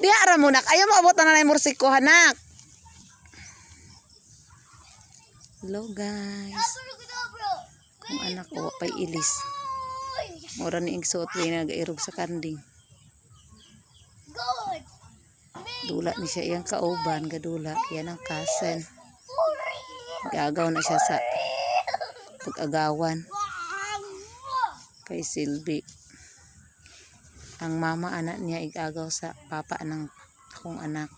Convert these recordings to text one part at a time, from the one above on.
Diha ra mo nak. Ayaw mo abot na na mursiko hanak. Hello guys. Ang anak ko pay ilis. Mura ni igsuot way nagairog sa kanding. Dula ni siya iyang kauban, gadula. Yan ang cousin. Gagaw na siya sa pag-agawan. Kay Silvi. Ang mama anak niya igagaw sa papa ng akong anak.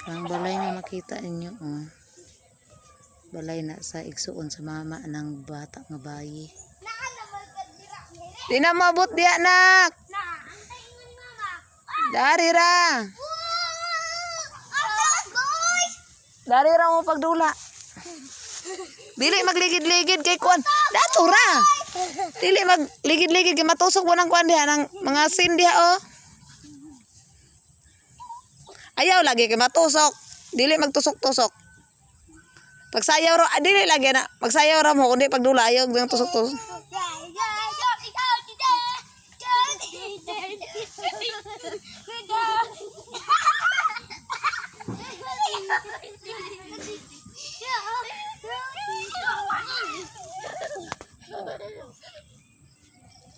Ang balay na makita ninyo. Oh. Balay na sa igsuon sa mama ng bata nga bayi. Di na mabot di anak. Dari ra. Dari ra mo pagdula. Dili magligid-ligid kay kuan. Dato ra. Dili magligid-ligid kay matusok mo ng kuan diha ng mga sin diha oh. Ayaw lagi kay matusok. Dili magtusok-tusok. Pagsayaw ra dili lagi na. Magsayaw ra mo kundi pagdula ayaw ng tusok-tusok.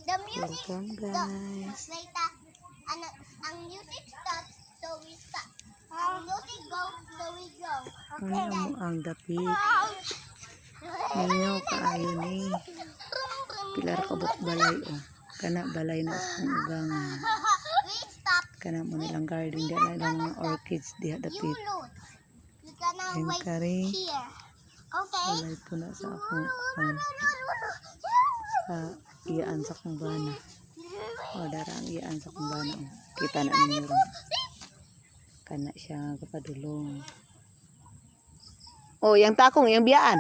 The music Welcome guys. ang music stops, so we stop. Ang music goes, so we go. Ano mo ang dapit? Ninyo kaayo ni. Pilar kabuk balay oh. Kana balay na akong ugangan. We stop. Kana mo nilang garden diha na ilang mga orchids diha You dapit. load. You gonna Yung wait kari. here. Okay? Balay po na sa akong sa iyaan sa akong bana. O dara ang iyaan sa akong bana. Oh. Kita na ninyo ron. Kana siya kapadulong. Oh, yang takong, yang biyaan.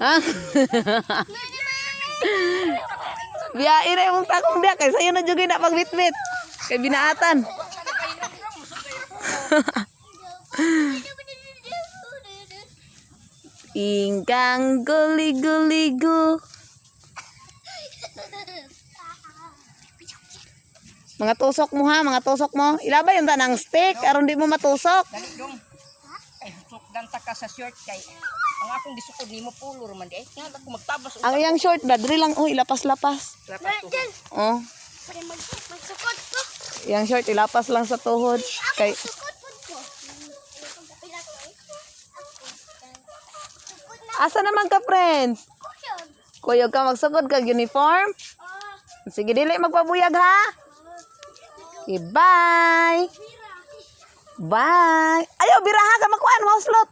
Ha? Biyain na yung takong dia. Kaya sa'yo na juga na pagbitbit. Kaya binaatan. Ingkang guligo-ligo. Mga tusok mo ha, mga tusok mo. Ilabay yung tanang stick, aron di mo matusok. Dali dong. Ay, sukdan ta ka sa short kay ang akong gisukod nimo pulor man di. Nga ako magtabas Ang iyang short ba, diri lang, oh, ilapas-lapas. Lapas to. Oh, Pwede magsukot ko. iyang short, ilapas lang sa tuhod. Kay, Sukot ko. asa naman ka, friends? Kuyog ka, magsugod ka, uniform? Sige, dili magpabuyag ha? Okay, bye! Bye! Ayaw, biraha ka makuan, mauslot!